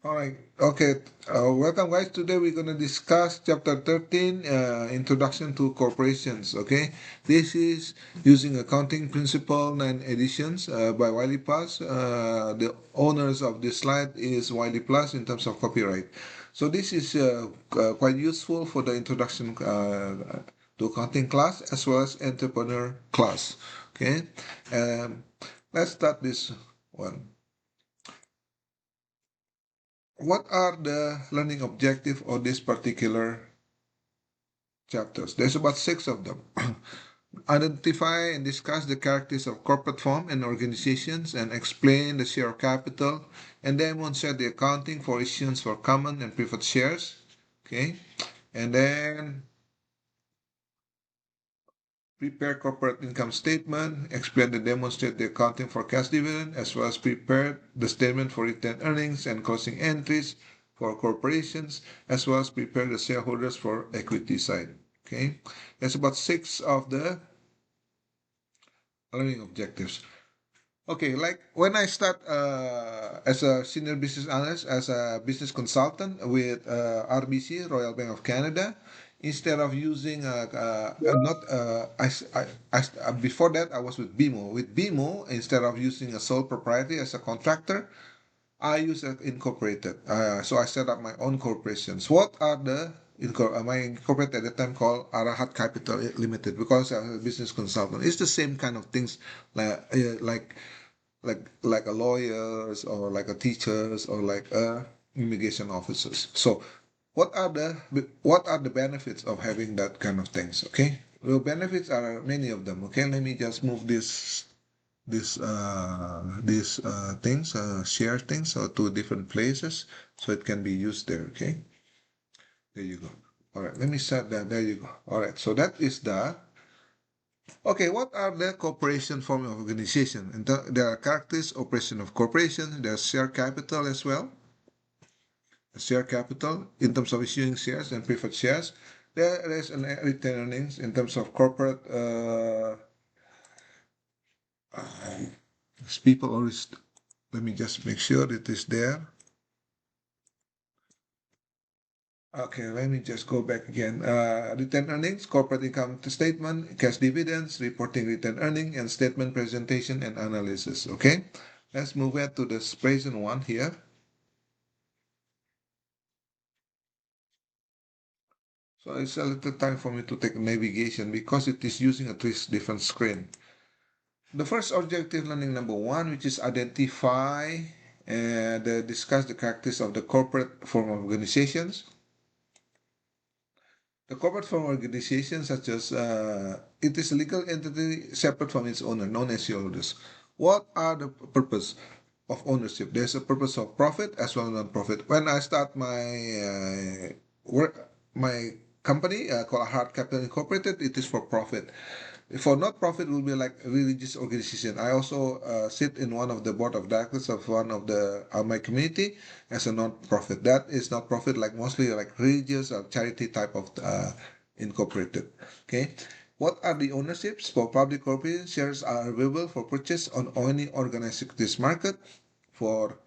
All right. Okay. Welcome, guys. Today we're going to discuss Chapter 13, Introduction to Corporations. Okay. This is using accounting principle 9 editions by Wiley Plus. The owners of this slide is Wiley Plus in terms of copyright. So this is quite useful for the introduction to accounting class as well as entrepreneur class. Okay. Um, let's start this one. What are the learning objective of this particular chapters? There's about 6 of them. Identify and discuss the characteristics of corporate form and organizations and explain the share of capital and demonstrate the accounting for issuance for common and preferred shares. Okay. And then prepare corporate income statement, explain and demonstrate the accounting for cash dividend, as well as prepare the statement for retained earnings and closing entries for corporations, as well as prepare the shareholders for equity side. Okay, that's about 6 of the learning objectives. Okay, like when I start as a senior business analyst, as a business consultant with RBC, Royal Bank of Canada, instead of using not before that I was with BMO. With BMO, instead of using a sole proprietor as a contractor, I use incorporated. So I set up my own corporations. What are the my incorporated at the time called Arahat Capital Limited because I was a business consultant. It's the same kind of things like a lawyers or like a teachers or like a immigration officers. So what are the benefits of having that kind of things? Okay, the benefits are many of them. Okay, let me just move these things share things to different places so it can be used there. Okay, there you go. All right, let me set that. There you go. All right, so that is the okay, what are the corporation form of organization? And there are characters, operation of corporation, there's share capital as well. Share capital in terms of issuing shares and preferred shares. There is an retained earnings in terms of corporate uh, people always let me just make sure it is there. Okay, let me just go back again. Retained earnings, corporate income statement, cash dividends, reporting retained earning, and statement presentation and analysis. Okay, let's move on to the present one here. So it's a little time for me to take navigation because it is using a three different screen. The first objective learning number one, which is identify and discuss the characteristics of the corporate form of organizations. The corporate form organization, such as it is a legal entity separate from its owner, known as shareholders. What are the purpose of ownership? There's a purpose of profit as well as non-profit. When I start my company called Hard Capital Incorporated, it is for profit. For not profit will be like a religious organization. I also sit in one of the board of directors of one of the my community as a non-profit. That is not profit, like mostly like religious or charity type of incorporated. Okay. What are the ownerships? For public corporation, shares are available for purchase on any organized securities market. For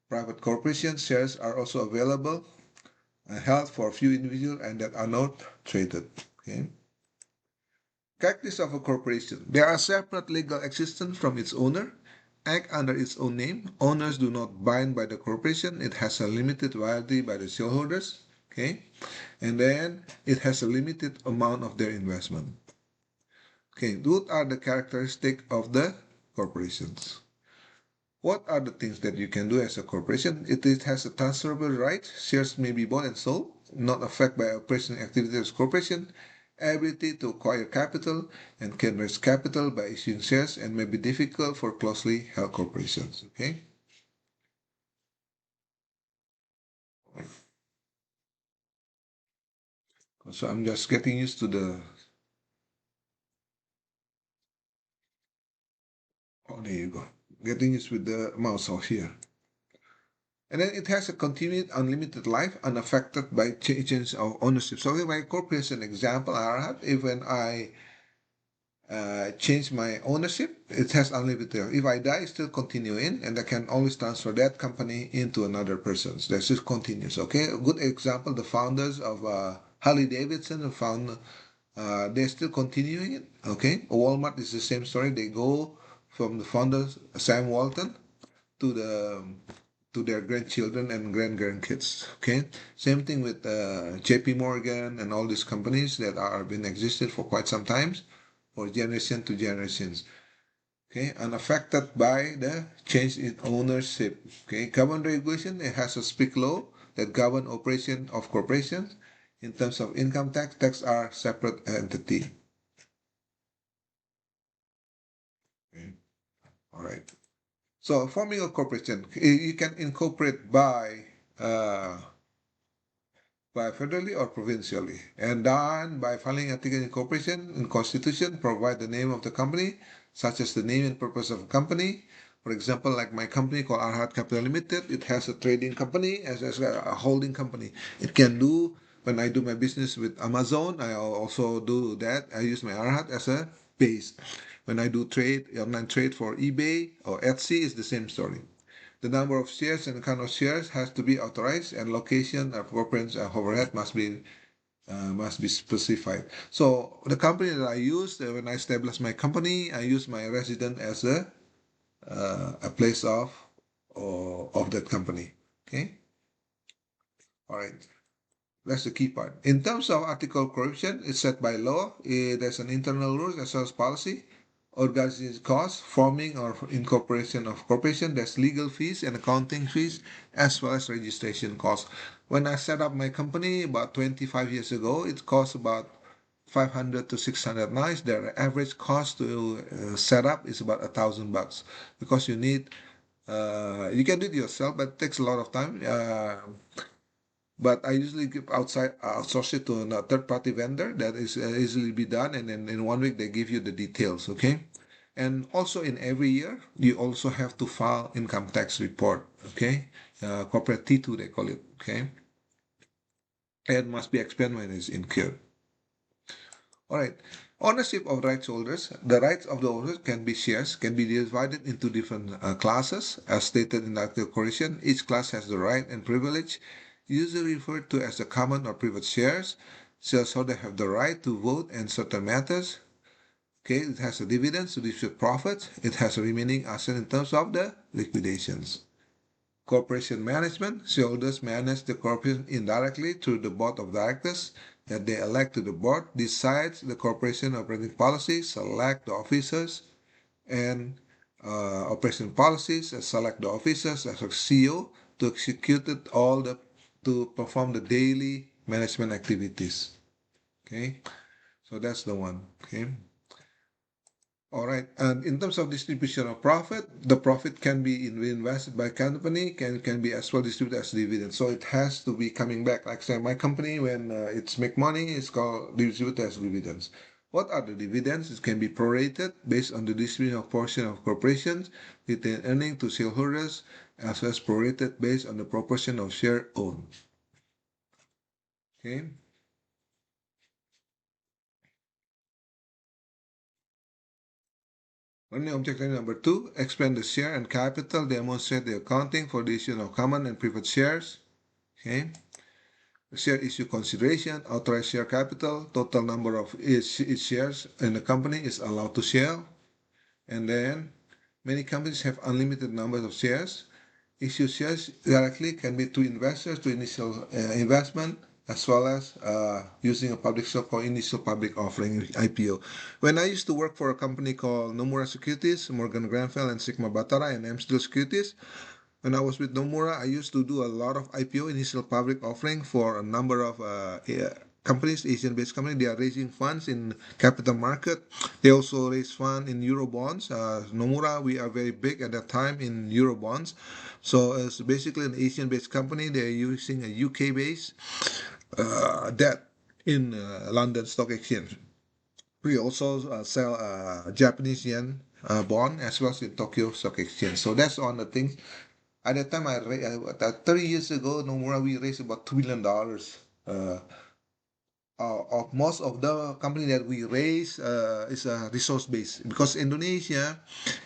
private corporations, shares are also available and held for a few individuals and that are not traded. Okay. Characteristics of a corporation. They are separate legal existence from its owner, act under its own name. Owners do not bind by the corporation. It has a limited validity by the shareholders. Okay. And then it has a limited amount of their investment. Okay. What are the characteristics of the corporations? What are the things that you can do as a corporation? It has a transferable right. Shares may be bought and sold, not affected by operational activity of corporation. Ability to acquire capital and can raise capital by issuing shares and may be difficult for closely held corporations. Okay. So I'm just getting used to the. Oh, there you go. Getting used with the mouse off here. And then it has a continued unlimited life unaffected by changes of ownership. So if my corporation example, I have even change my ownership, it has unlimited. If I die, it's still continuing, and I can always transfer that company into another person's. That's just continuous. Okay, a good example: the founders of Harley Davidson found they're still continuing it. Okay, Walmart is the same story. They go from the founders Sam Walton to their grandchildren and grandkids. Okay, same thing with J.P. Morgan and all these companies that are been existed for quite some times, for generation to generations. Okay, unaffected by the change in ownership. Okay, government regulation, it has a strict law that govern operation of corporations. In terms of income tax are separate entity. Okay. All right. So forming a corporation, you can incorporate uh, by federally or provincially, and done by filing article in corporation in constitution, provide the name of the company, such as the name and purpose of the company. For example, like my company called Arhat Capital Limited, it has a trading company as a holding company. It can do, when I do my business with Amazon, I also do that. I use my Arhat as a base. When I do trade, online trade for eBay or Etsy, is the same story. The number of shares and kind of shares has to be authorized, and location of corporate overhead must be specified. So the company that I use when I establish my company, I use my resident as a place of that company. Okay, all right. That's the key part. In terms of article corruption, it's set by law. There's an internal rules as well as policy. Organization costs, forming or incorporation of corporation. There's legal fees and accounting fees as well as registration costs. When I set up my company about 25 years ago, it cost about 500 to 600 nights. The average cost to set up is about $1,000 because you can do it yourself, but it takes a lot of time. But I usually give outsource it to a third party vendor that is easily be done, and then in 1 week they give you the details. Okay, and also in every year you also have to file income tax report. Okay, corporate T2 they call it. Okay, and must be expensed when it's incurred. All right. Ownership of rights holders. The rights of the holders can be shares, can be divided into different classes. As stated in the article correction, each class has the right and privilege, usually referred to as the common or private shares. Shareholders have the right to vote in certain matters. Okay, it has a dividends to distribute profits. It has a remaining asset in terms of the liquidations. Corporation management. Shareholders manage the corporation indirectly through the board of directors that they elect to the board, decides the corporation operating policy, select the officers and operation policies, and select the officers as a CEO to execute it all the to perform the daily management activities. Okay, so that's the one. Okay. All right. And in terms of distribution of profit, the profit can be reinvested by company, can be as well distributed as dividends. So it has to be coming back. Like say my company, when it's make money, it's called distributed as dividends. What are the dividends? It can be prorated based on the distribution of portion of corporations, retained earning to shareholders, as well as prorated based on the proportion of share owned. Okay. Only objective number 2, explain the share and capital, demonstrate the accounting for the issue of common and preferred shares. Okay. Share issue consideration, authorized share capital, total number of each shares in the company is allowed to share. And then many companies have unlimited numbers of shares. Issue shares directly can be to investors to initial investment, as well as using a public stock for initial public offering IPO. When I used to work for a company called Nomura Securities, Morgan Grenfell, and Sigma Batara, and Amstel Securities, when I was with Nomura, I used to do a lot of IPO, initial public offering, for a number of companies, Asian-based companies. They are raising funds in capital market. They also raise fund in euro bonds. Nomura, we are very big at that time in euro bonds. So it's basically an Asian-based company. They're using a UK-based debt in London Stock Exchange. We also sell Japanese yen bond as well as in Tokyo Stock Exchange. So that's one of the things. At that time, 30 years ago, Nomura, we raised about $2 billion. Uh, of most of the company that we raise is resource based, because Indonesia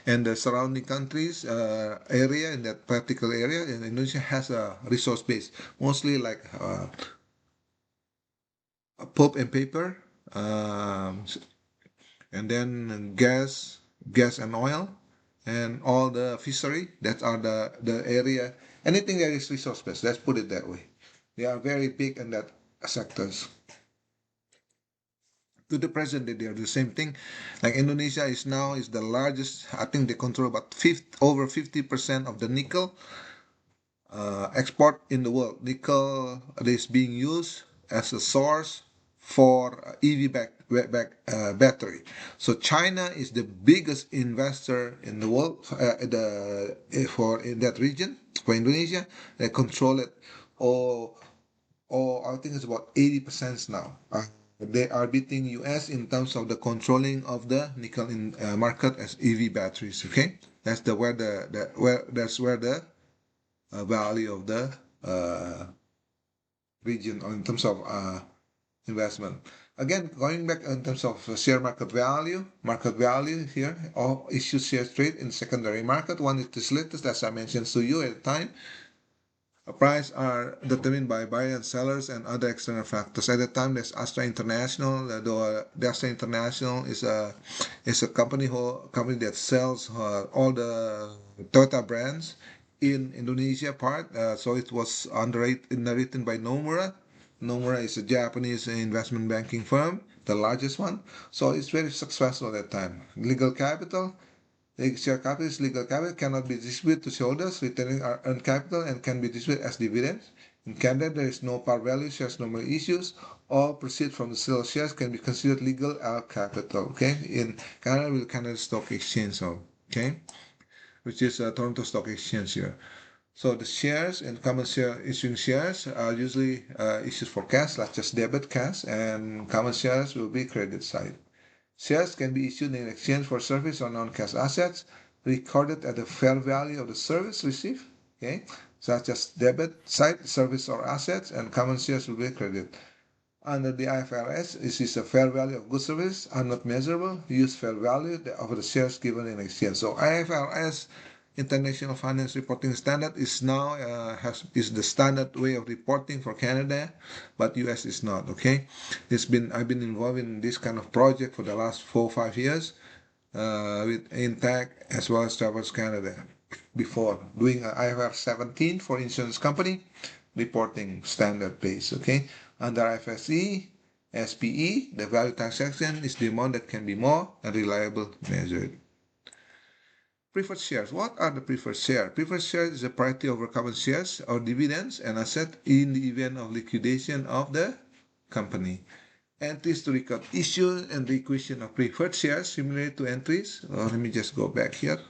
and the surrounding countries area in that particular area in Indonesia has a resource base, mostly like pulp and paper, um, and then gas and oil, and all the fishery that are the area, anything that is resource based. Let's put it that way. They are very big in that sectors. To the present day, they are the same thing. Like Indonesia is now is the largest. I think they control about over 50% of the nickel export in the world. Nickel is being used as a source for EV battery. So China is the biggest investor in the world for in that region for Indonesia. They control it, or I think it's about 80% now. They are beating US in terms of the controlling of the nickel in market as EV batteries. Okay, that's the where the where that's where the value of the region or in terms of investment. Again, going back in terms of share market value here, all issued shares trade in secondary market. One is this latest, as I mentioned to you at the time. Price are determined by buyer and sellers and other external factors. At the time, there's Astra International. The Astra International is a company that sells all the Toyota brands in Indonesia part. So it was underwritten by Nomura. Nomura is a Japanese investment banking firm, the largest one. So it's very successful at that time. Legal capital. The share capital is legal capital, cannot be distributed to shareholders, retaining our earned capital, and can be distributed as dividends. In Canada, there is no par value, shares normally issues. All proceeds from the sale of shares can be considered legal capital. Okay, in Canada, with Canada Stock Exchange, so okay, which is Toronto Stock Exchange here. So the shares and common share issuing shares are usually issued for cash, like just debit cash, and common shares will be credit side. Shares can be issued in exchange for service or non-cash assets recorded at the fair value of the service received, okay, such as debit side service or assets, and common shares will be credited. Under the IFRS, this is a fair value of goods services are not measurable. Use fair value of the shares given in exchange. So IFRS, International Finance Reporting Standard, is now is the standard way of reporting for Canada, but US is not. Okay, I've been involved in this kind of project for the last 4 or 5 years with Intact as well as Travels Canada before doing IFRS 17 for insurance company reporting standard base. Okay, under IFRS SPE, the value transaction is the amount that can be more and reliable measured. Preferred shares. What are the preferred shares? Preferred shares is a priority over common shares or dividends and asset in the event of liquidation of the company. Entries to record issue and requisition of preferred shares similar to entries. Let me just go back here.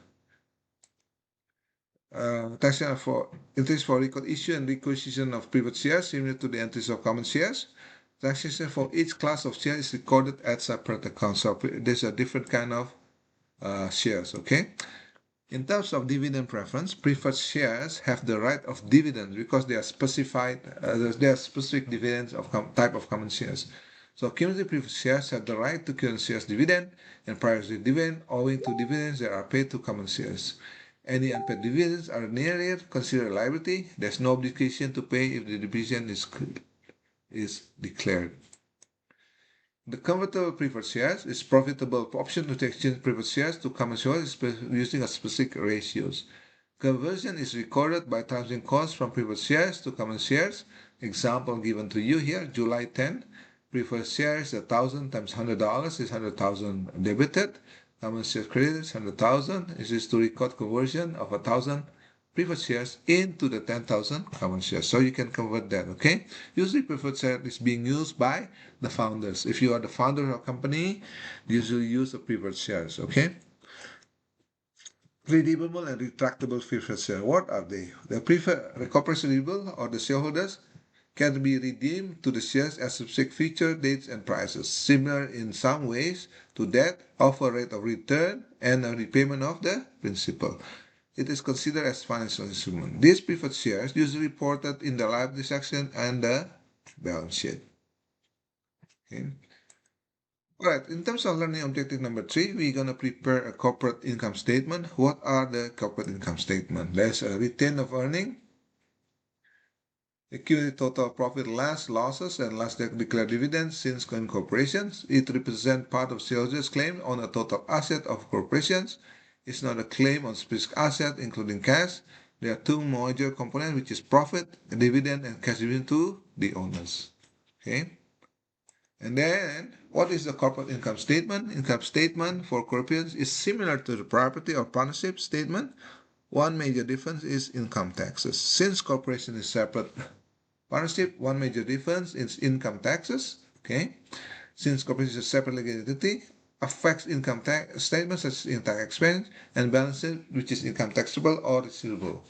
Taxation for entries for record issue and requisition of preferred shares similar to the entries of common shares. Taxation for each class of shares is recorded at separate accounts. So there's a different kind of shares. Okay. In terms of dividend preference, preferred shares have the right of dividends because they are specified. There are specific dividends of type of common shares. So cumulative preferred shares have the right to current shares dividend and priority dividend owing to dividends that are paid to common shares. Any unpaid dividends are in area considered a liability. There's no obligation to pay if the dividend is declared. The convertible preferred shares is profitable option to exchange preferred shares to common shares using a specific ratios. Conversion is recorded by transferring costs from preferred shares to common shares. Example given to you here, July 10. Preferred shares 1,000 times $100 is 100,000 debited. Common shares credited is 100,000. This is to record conversion of 1,000 preferred shares into the 10,000 common shares. So you can convert that, okay? Usually preferred share is being used by the founders. If you are the founder of a company, usually use the preferred shares, okay? Redeemable and retractable preferred shares. What are they? The corporation redeemable or the shareholders can be redeemed to the shares at specific feature, dates, and prices, similar in some ways to that of a rate of return and a repayment of the principal. It is considered as financial instrument. These preferred shares usually reported in the liability section and the balance sheet. Okay. All right, in terms of learning objective number 3, we're going to prepare a corporate income statement. What are the corporate income statement? There's a return of earning, accumulated total profit less losses and less declared dividends since corporations. It represents part of shareholders' claim on a total asset of corporations. It's not a claim on specific asset, including cash. There are two major components, which is profit, dividend, and cash dividend to the owners. Okay. And then, what is the corporate income statement? Income statement for corporations is similar to the property or partnership statement. One major difference is income taxes. Since corporation is separate partnership, one major difference is income taxes. Okay, since corporation is a separate legal entity, affects income tax statements such as income tax expense and balances, which is income taxable or receivable.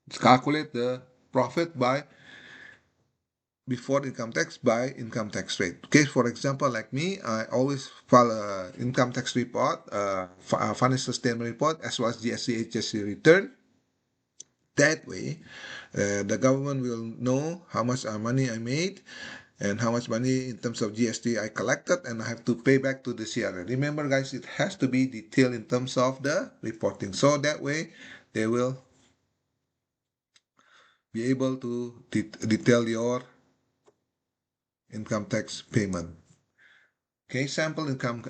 Let's calculate the profit by before income tax by income tax rate. Okay, for example, like me, I always file a income tax report, financial statement report, as well as GST, HST return. That way, the government will know how much money I made and how much money in terms of GST I collected, and I have to pay back to the CRA. Remember, guys, it has to be detailed in terms of the reporting. So that way, they will be able to detail your income tax payment. Okay, sample income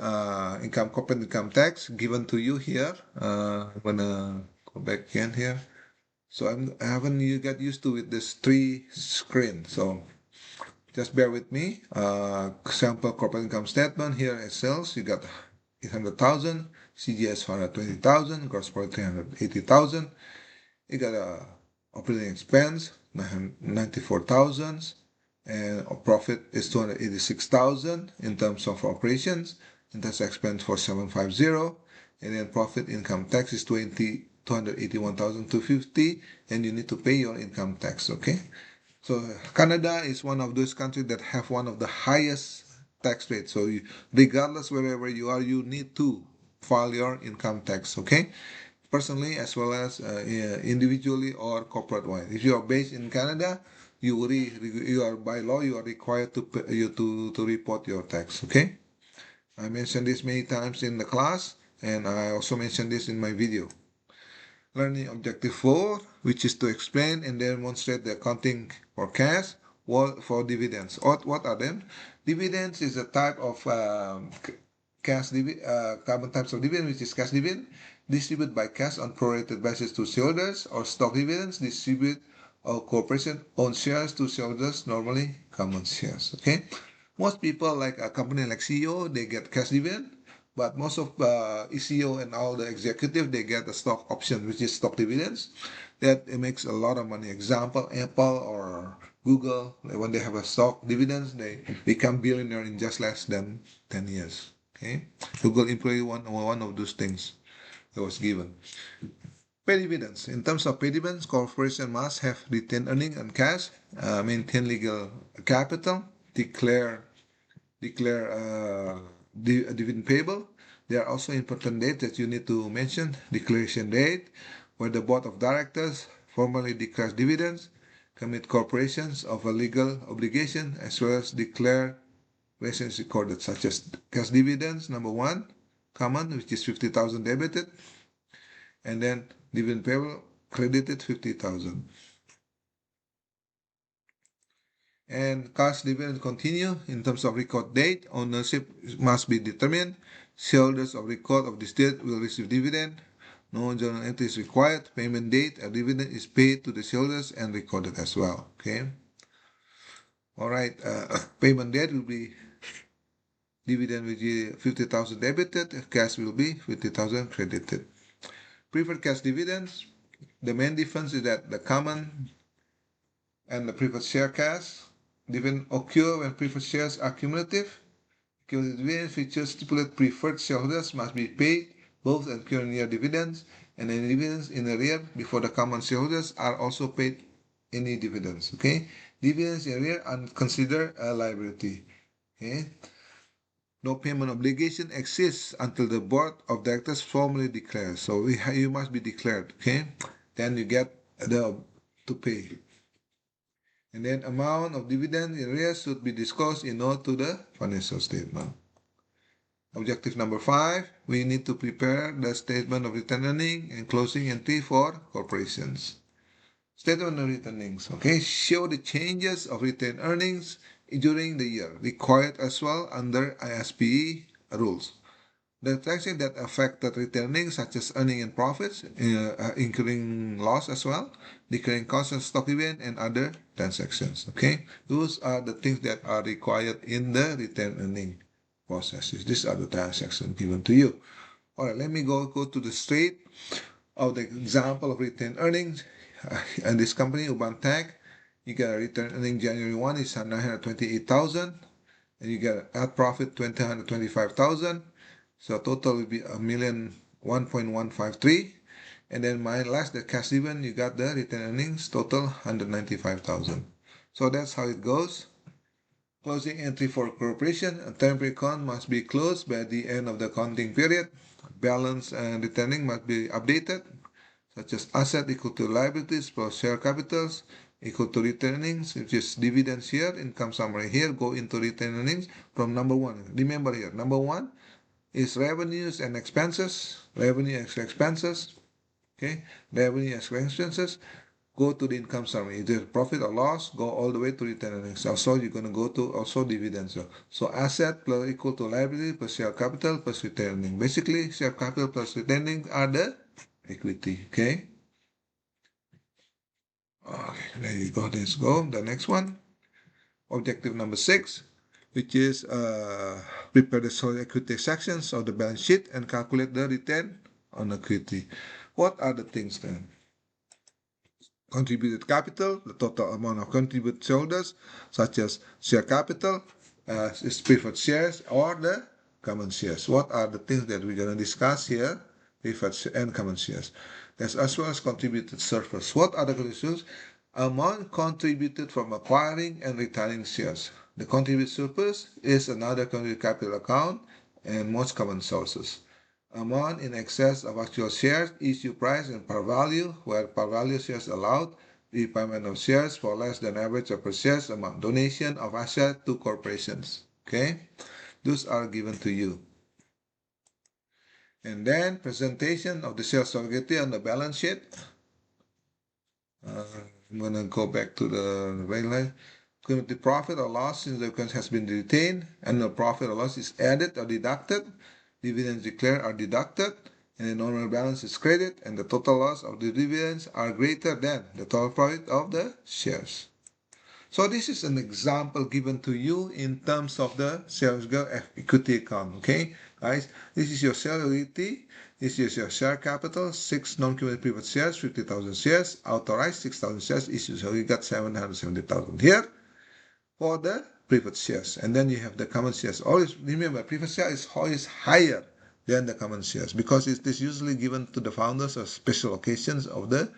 corporate income tax given to you here. I'm gonna go back again here. So I haven't you got used to with this three screen. So just bear with me. Sample corporate income statement here as sales. You got 800,000, CGS 420,000, gross profit 380,000. You got a operating expense 94,000, and profit is 286,000 in terms of operations. Interest expense for 750, and then profit income tax is 281,250, and you need to pay your income tax. Okay, so Canada is one of those countries that have one of the highest tax rates. So regardless wherever you are, you need to file your income tax. Okay, personally as well as individually or corporate wise. If you are based in Canada, you are by law you are required to report your tax. Okay, I mentioned this many times in the class, and I also mentioned this in my video. Learning objective 4, which is to explain and demonstrate the accounting for cash for dividends. What are them? Dividends is a type of common types of dividend, which is cash dividend, distributed by cash on prorated basis to shareholders, or stock dividends, distribute or corporation own shares to shareholders, normally common shares. Okay, most people like a company like CEO, they get cash dividend, but most of ECO and all the executive, they get a stock option, which is stock dividends. That it makes a lot of money. Example, Apple or Google, when they have a stock dividends, they become billionaire in just less than 10 years. Okay, Google employee one of those things that was given. Pay dividends. In terms of pay dividends, corporation must have retained earning and cash, maintain legal capital, declare dividend payable. There are also important dates that you need to mention. Declaration date, where the board of directors formally declares dividends, commit corporations of a legal obligation, as well as declare rations recorded, such as cash dividends, number 1, common, which is 50,000 debited, and then dividend payable credited 50,000. And cash dividend continue in terms of record date. Ownership must be determined. Shareholders of record of this date will receive dividend. No journal entry is required. Payment date, a dividend is paid to the shareholders and recorded as well. Okay. All right. Payment date will be dividend will be 50,000 debited. Cash will be 50,000 credited. Preferred cash dividends. The main difference is that the common and the preferred share cash dividend occur when preferred shares are cumulative. Cumulative dividend features stipulate preferred shareholders must be paid both and current year dividends, and any dividends in arrear before the common shareholders are also paid any dividends. Okay, dividends in arrear are considered a liability. Okay, no payment obligation exists until the board of directors formally declares. So you must be declared. Okay, then you get to pay. And then amount of dividend in arrears should be disclosed in note to the financial statement. Objective number 5, we need to prepare the statement of return earning and closing entry for corporations. Statement of return earnings, okay, show the changes of retained earnings during the year, required as well under ISPE rules. The transactions that affected retained earnings, such as earning and profits, incurring loss as well, declaring costs of stock dividend, and other transactions. Okay, those are the things that are required in the retained earning processes. These are the transactions given to you. All right, let me go to the straight of the example of retained earnings. And this company, Uban Tech, you get a retained earning January 1 is 928,000, and you get a profit 225,000. So total will be a million 1.153. And then less the cash dividend, you got the retained earnings total 195,000. So that's how it goes. Closing entry for corporation, a temporary account must be closed by the end of the accounting period. Balance and returning must be updated, such as asset equal to liabilities plus share capitals equal to retained earnings, which is dividends here, income summary here, go into retained earnings from number 1. Remember here, number 1 is revenues and expenses, revenue and expenses, okay, revenue and expenses, go to the income summary. Either profit or loss, go all the way to retained earnings. Also, you're going to go to also dividends. So asset plus equal to liability plus share capital plus retained earnings. Basically, share capital plus retained earnings are the equity, okay? Okay, there you go. Let's go. The next one, objective number 6, which is prepare the solid equity sections of the balance sheet and calculate the return on equity. What are the things then? Contributed capital, the total amount of contributed shareholders, such as share capital, is preferred shares or the common shares. What are the things that we're going to discuss here? Preferred and common shares. There's as well as contributed surplus. What are the conditions? Amount contributed from acquiring and retiring shares. The contributed surplus is another contributed capital account and most common sources. Amount in excess of actual shares, issue price, and par value, where par value shares allowed, repayment of shares for less than average of per shares amount, donation of assets to corporations. Okay, those are given to you. And then presentation of the sales of equity on the balance sheet. I'm gonna go back to the regular. Cumulative profit or loss since the account has been retained, and the profit or loss is added or deducted. Dividends declared are deducted, and the normal balance is credited, and the total loss of the dividends are greater than the total profit of the shares. So this is an example given to you in terms of the sales equity account. Okay, guys, this is your sales equity. This is your share capital, 6 non-cumulative preferred shares, 50,000 shares, authorized 6,000 shares issued. So you got 770,000 here for the preferred shares. And then you have the common shares. Always remember, preferred share is always higher than the common shares because it is usually given to the founders or special occasions of the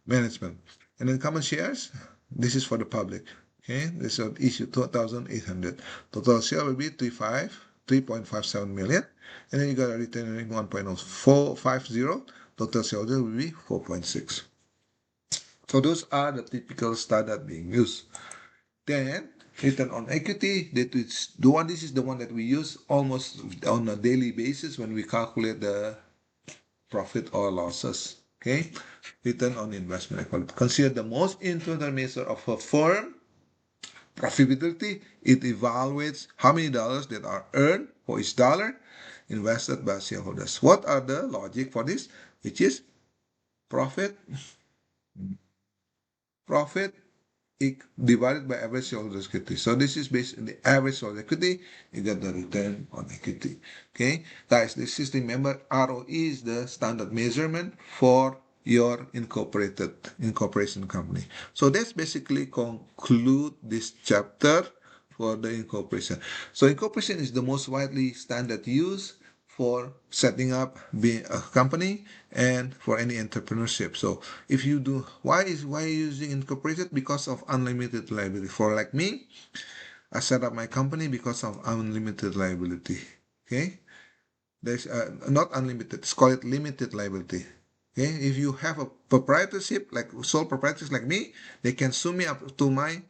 management. And then common shares, this is for the public. Okay, this is issue 2,800. Total share will be 3.57 million. And then you got a return 1.0450. Total shareholder will be 4.6. So those are the typical standard being used. Then return on equity, this is the one that we use almost on a daily basis when we calculate the profit or losses. Okay, return on investment equity. Consider the most influential measure of a firm profitability. It evaluates how many dollars that are earned for each dollar invested by shareholders. What are the logic for this? Which is profit divided by average shareholders equity. So this is based on the average shareholders equity. You get the return on equity. Okay, guys, this is, remember, ROE is the standard measurement for your incorporation company. So that's basically conclude this chapter for the incorporation. So incorporation is the most widely standard used for setting up being a company and for any entrepreneurship. So if you do, why using incorporated? Because of unlimited liability. For like me, I set up my company because of unlimited liability. Okay, there's not unlimited. Let's call it limited liability. Okay, if you have a proprietorship, like sole proprietors like me, they can sue me up to my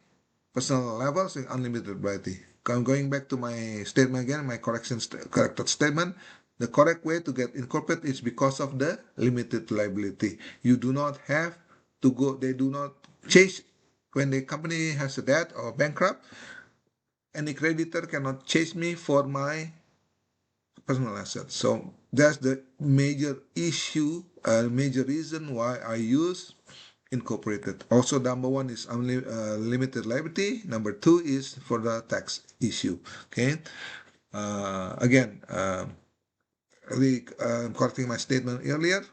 personal levels in unlimited liability. I'm going back to my statement again, my corrected statement. The correct way to get incorporated is because of the limited liability. You do not have to go, they do not chase when the company has a debt or bankrupt, any creditor cannot chase me for my personal assets. So that's the major issue, major reason why I use incorporated. Also, number one is limited liability. Number two is for the tax issue. Okay. Again, correcting my statement earlier.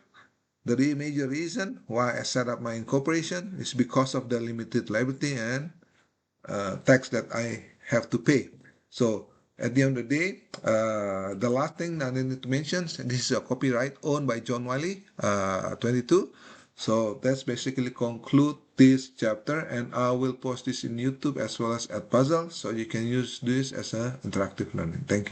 The major reason why I set up my incorporation is because of the limited liability and tax that I have to pay. So at the end of the day, the last thing that I need to mention, this is a copyright owned by John Wiley, 22. So that's basically conclude this chapter, and I will post this in YouTube as well as at Puzzle, so you can use this as an interactive learning. Thank you.